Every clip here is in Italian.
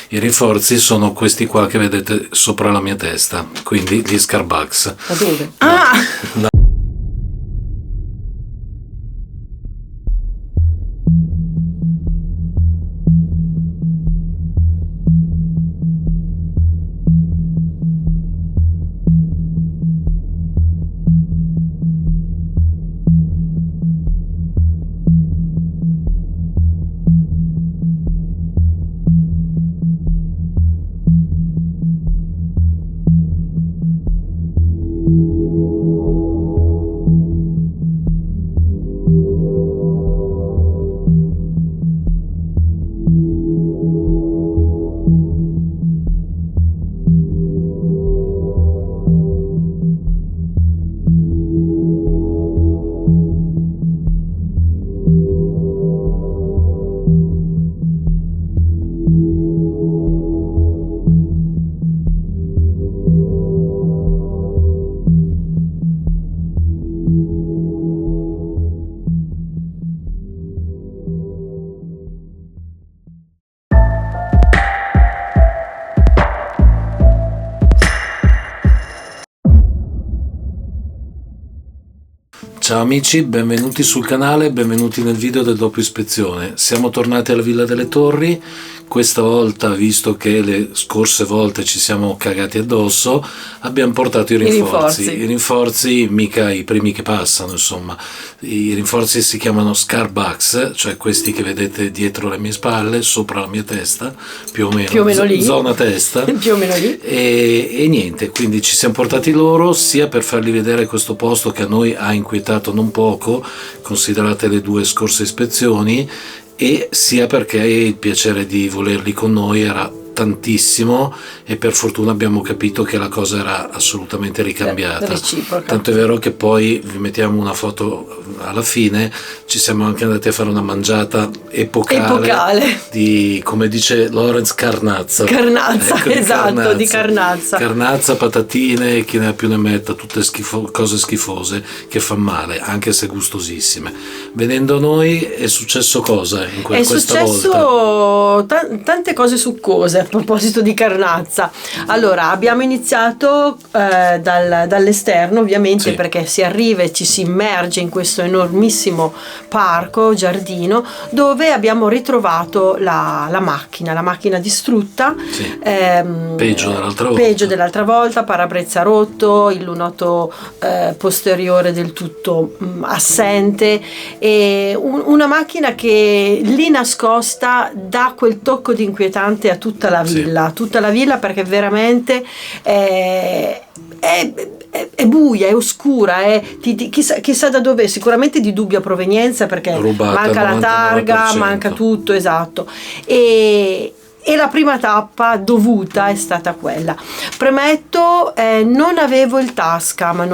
I rinforzi sono questi qua che vedete sopra la mia testa, quindi gli Scarbucks. Da dove? No. Ciao amici, benvenuti sul canale, benvenuti nel video del doppio ispezione. Siamo tornati alla Villa delle Torri, questa volta, visto che le scorse volte ci siamo cagati addosso, abbiamo portato i rinforzi. I rinforzi mica i primi che passano, insomma. I rinforzi si chiamano Scarbucks, cioè questi che vedete dietro le mie spalle, sopra la mia testa, più o meno lì. Zona testa. Più o meno lì. E niente, quindi ci siamo portati loro sia per fargli vedere questo posto che a noi ha inquietato non poco, considerate le 2 scorse ispezioni, e sia perché il piacere di volerli con noi era tantissimo e per fortuna abbiamo capito che la cosa era assolutamente ricambiata. Reciproca. Tanto è vero che poi vi mettiamo una foto alla fine, ci siamo anche andati a fare una mangiata epocale. Di, come dice Lorenz, carnazza, ecco, esatto, di carnazza, patatine, chi ne ha più ne metta, tutte cose schifose che fan male anche se gustosissime. Venendo noi è successo cosa in questa volta? Tante cose succose. A proposito di carnazza, allora abbiamo iniziato dall'esterno, ovviamente, sì, perché si arriva e ci si immerge in questo enormissimo parco, giardino, dove abbiamo ritrovato la macchina distrutta, sì, peggio dell'altra volta, parabrezza rotto, il lunotto posteriore del tutto assente, e una macchina che lì nascosta dà quel tocco di inquietante a tutta la villa, sì, tutta la villa, perché veramente è buia, è oscura, chissà da dove, sicuramente di dubbia provenienza, perché rubata, manca la targa, manca tutto, esatto, e la prima tappa dovuta è stata quella. Premetto, non avevo il Tascam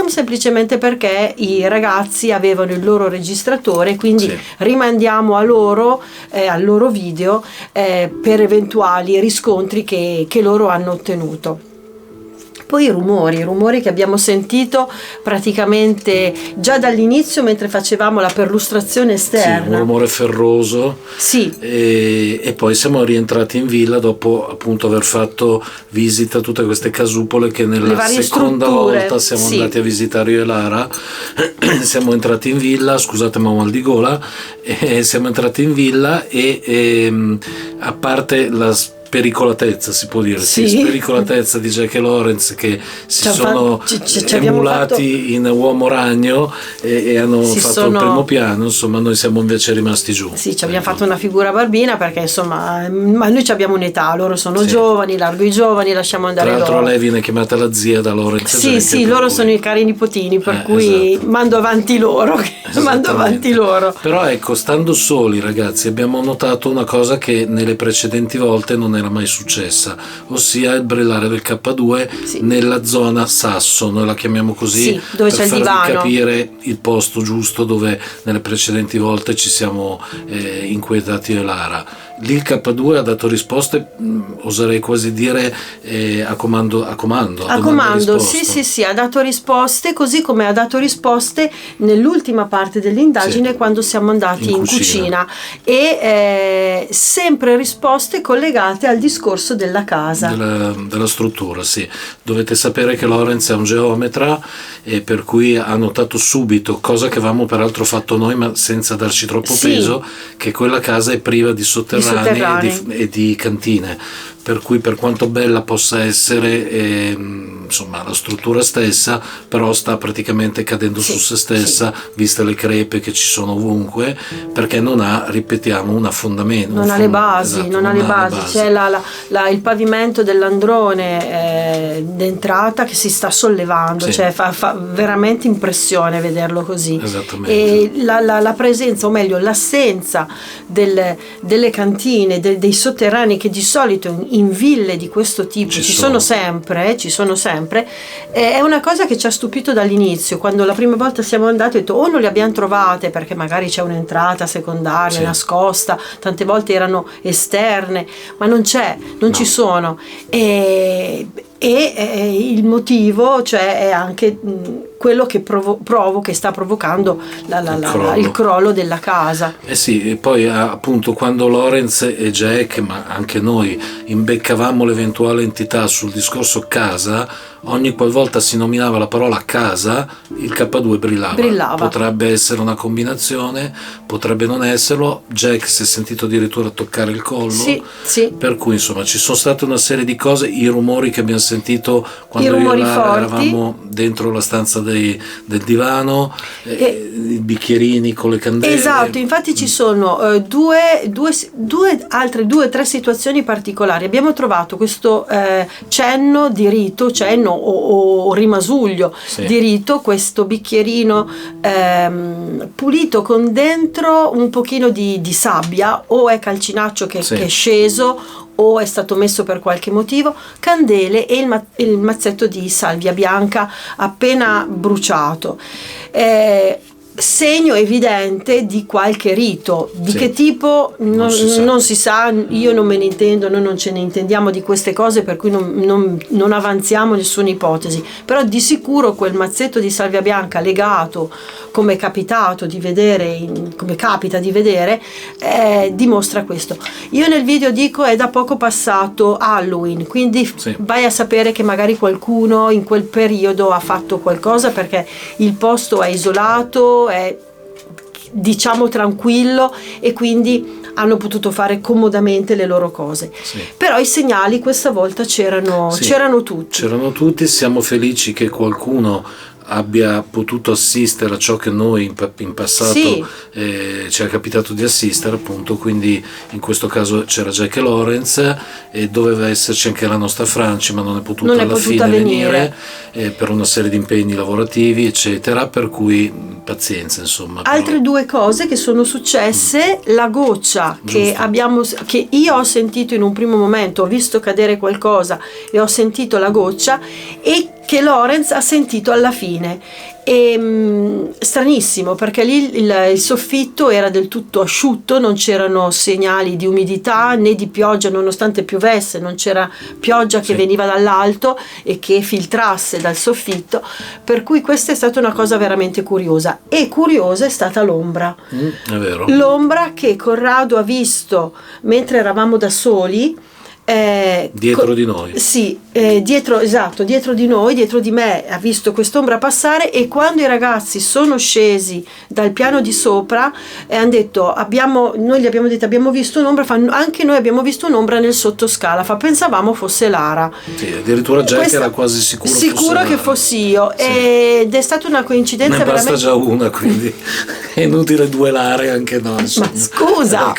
semplicemente perché i ragazzi avevano il loro registratore, quindi sì, rimandiamo a loro, al loro video, per eventuali riscontri che loro hanno ottenuto. Poi i rumori che abbiamo sentito praticamente già dall'inizio mentre facevamo la perlustrazione esterna. Sì, un rumore ferroso. Sì. E poi siamo rientrati in villa dopo appunto aver fatto visita a tutte queste casupole che nella seconda volta siamo andati a visitare io e Lara. Siamo entrati in villa, scusate ma ho mal di gola, siamo entrati in villa e a parte la spericolatezza, si può dire, sì, spericolatezza di Jack e Lorenz che si sono emulati in uomo ragno e hanno fatto il primo piano, insomma noi siamo invece rimasti giù. Sì, ci abbiamo fatto una figura barbina perché insomma, ma noi abbiamo un'età, loro sono giovani, largo i giovani, lasciamo andare loro. Tra l'altro lei viene chiamata la zia da Lorenz. Sì, loro sono i cari nipotini, per cui esatto, mando avanti loro. Però ecco, stando soli ragazzi abbiamo notato una cosa che nelle precedenti volte non era mai successa, ossia il brillare del K2 nella zona sasso, noi la chiamiamo così, dove c'è il divano, per farvi capire il posto giusto dove nelle precedenti volte ci siamo inquietati io e Lara. Lì il K2 ha dato risposte, oserei quasi dire a comando, sì, ha dato risposte, così come ha dato risposte nell'ultima parte dell'indagine, quando siamo andati in cucina, e sempre risposte collegate al discorso della casa, della struttura. Sì, dovete sapere che Lorenz è un geometra, e per cui ha notato subito, cosa che avevamo peraltro fatto noi ma senza darci troppo peso, che quella casa è priva di sotterranei. E di cantine, per cui per quanto bella possa essere insomma la struttura stessa, però sta praticamente cadendo su se stessa, viste le crepe che ci sono ovunque, perché non ha, ripetiamo, un fondamento, non ha le basi, c'è il pavimento dell'androne d'entrata che si sta sollevando, cioè fa veramente impressione vederlo così. Esattamente. E la presenza, o meglio l'assenza delle cantine, dei sotterranei, che di solito in ville di questo tipo ci sono sempre, è una cosa che ci ha stupito dall'inizio. Quando la prima volta siamo andati, ho detto o non le abbiamo trovate perché magari c'è un'entrata secondaria nascosta, tante volte erano esterne, ma non ci sono, e il motivo, cioè, è anche quello che che sta provocando il crollo della casa. Sì, e poi appunto quando Lorenz e Jack, ma anche noi, imbeccavamo l'eventuale entità sul discorso casa, ogni qualvolta si nominava la parola casa, il K2 brillava. Potrebbe essere una combinazione, potrebbe non esserlo. Jack si è sentito addirittura toccare il collo, per cui insomma ci sono state una serie di cose, i rumori che abbiamo sentito quando io e Lara eravamo dentro la stanza del divano, i bicchierini con le candele. Esatto, infatti ci sono altre due o tre situazioni particolari. Abbiamo trovato questo cenno di rito, o rimasuglio di rito, questo bicchierino pulito con dentro un pochino di sabbia, o è calcinaccio che è sceso, o è stato messo per qualche motivo, candele e il mazzetto di salvia bianca appena bruciato. Segno evidente di qualche rito, di che tipo non si sa, io non me ne intendo, noi non ce ne intendiamo di queste cose, per cui non avanziamo nessuna ipotesi, però di sicuro quel mazzetto di salvia bianca legato, come capita di vedere, dimostra questo. Io nel video dico è da poco passato Halloween, quindi vai a sapere che magari qualcuno in quel periodo ha fatto qualcosa, perché il posto è isolato, è diciamo tranquillo, e quindi hanno potuto fare comodamente le loro cose. Però i segnali questa volta c'erano tutti. Siamo felici che qualcuno abbia potuto assistere a ciò che noi in passato ci è capitato di assistere, appunto. Quindi in questo caso c'era Jack e Lorenz, e doveva esserci anche la nostra Franci, ma non è potuta alla fine venire per una serie di impegni lavorativi eccetera, per cui pazienza, insomma. Altre due cose che sono successe: la goccia che io ho sentito in un primo momento, ho visto cadere qualcosa e ho sentito la goccia, e che Lorenz ha sentito alla fine. Stranissimo, perché lì il soffitto era del tutto asciutto, non c'erano segnali di umidità né di pioggia, nonostante piovesse, non c'era pioggia che veniva dall'alto e che filtrasse dal soffitto, per cui questa è stata una cosa veramente curiosa. E curiosa è stata l'ombra. È vero. L'ombra che Corrado ha visto mentre eravamo da soli, dietro di noi. Dietro di noi, dietro di me, ha visto quest'ombra passare, e quando i ragazzi sono scesi dal piano di sopra hanno detto, noi gli abbiamo detto abbiamo visto un'ombra, anche noi abbiamo visto un'ombra nel sottoscala, pensavamo fosse Lara. Addirittura Jack era quasi sicuro che fossi io, ed è stata una coincidenza ne basta veramente... già una, quindi è inutile duellare anche noi. Ma scusa,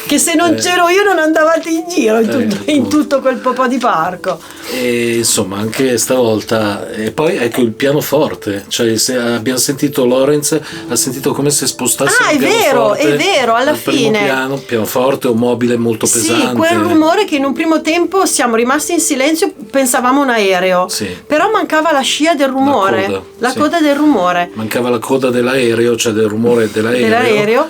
che se non c'ero io non andavate in giro in tutto quel po' di parco. E insomma anche stavolta, e poi ecco il pianoforte, cioè abbiamo sentito Lorenz, ha sentito come se spostasse il pianoforte, è vero, alla fine pianoforte o mobile molto pesante. Sì, quel rumore che in un primo tempo siamo rimasti in silenzio, pensavamo un aereo, però mancava la scia del rumore, la coda del rumore. Mancava la coda dell'aereo, cioè del rumore dell'aereo.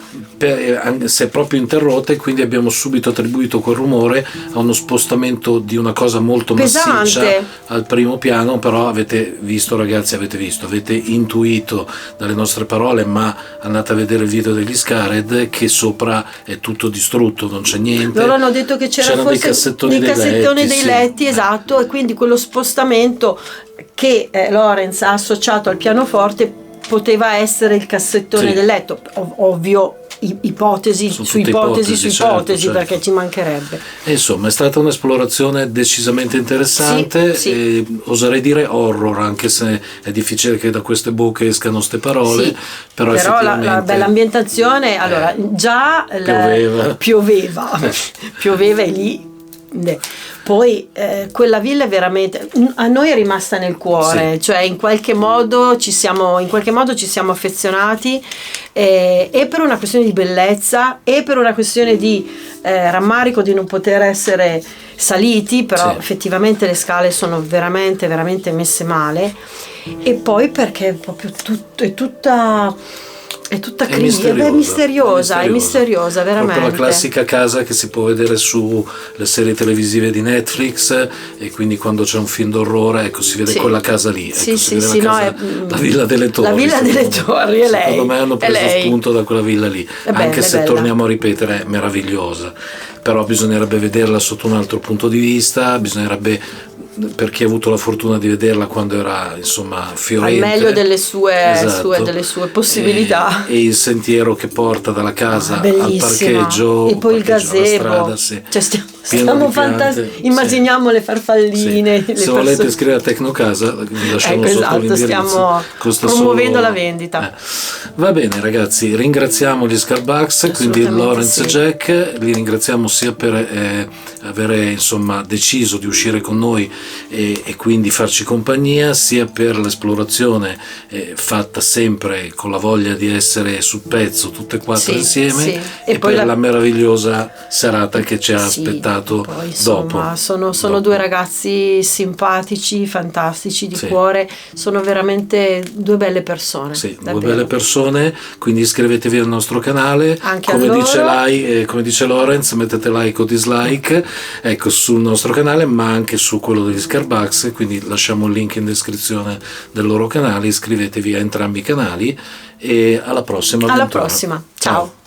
Si è proprio interrotta, e quindi abbiamo subito attribuito quel rumore a uno spostamento di una cosa molto massiccia al primo piano. Però avete visto, ragazzi, avete intuito dalle nostre parole, ma andate a vedere il video degli Scared, che sopra è tutto distrutto, non c'è niente. Loro hanno detto che c'erano dei cassettoni dei letti, esatto, e quindi quello spostamento che Lorenz ha associato al pianoforte poteva essere il cassettone del letto, ovvio. Ipotesi su ipotesi, perché ci mancherebbe. Insomma, è stata un'esplorazione decisamente interessante, e oserei dire horror, anche se è difficile che da queste bocche escano ste parole, però effettivamente la bella ambientazione, allora già pioveva e lì poi quella villa è veramente, a noi è rimasta nel cuore, cioè in qualche modo ci siamo affezionati, e per una questione di bellezza e per una questione di rammarico di non poter essere saliti, però effettivamente le scale sono veramente veramente messe male, e poi perché è proprio è tutta misteriosa, veramente. Proprio la classica casa che si può vedere sulle serie televisive di Netflix, e quindi quando c'è un film d'orrore, ecco, si vede quella casa lì. La Villa delle Torri. La Villa delle Torri, è lei. Secondo me hanno preso spunto da quella villa lì, anche se torniamo a ripetere, è meravigliosa. Però bisognerebbe vederla sotto un altro punto di vista, per chi ha avuto la fortuna di vederla quando era fiorente, al meglio delle sue possibilità, e il sentiero che porta dalla casa al parcheggio, e poi il gazebo, stiamo immaginiamo le farfalline, se volete scrivere a Tecnocasa, vi lasciamo sotto l'indirizzo, stiamo promuovendo la vendita. Va bene, ragazzi, ringraziamo gli Scarbucks, quindi Lorenz e Jack, li ringraziamo sia per avere deciso di uscire con noi e quindi farci compagnia, sia per l'esplorazione fatta sempre con la voglia di essere sul pezzo tutte e quattro insieme, e poi per la meravigliosa serata che ci ha aspettato dopo. Sono due ragazzi simpatici, fantastici, di cuore, sono veramente due belle persone. Due belle persone, quindi iscrivetevi al nostro canale, anche come dice Lorenz, mettete like o dislike, ecco, sul nostro canale, ma anche su quello degli Scarbucks, quindi lasciamo il link in descrizione del loro canale, iscrivetevi a entrambi i canali, e alla prossima. Ciao.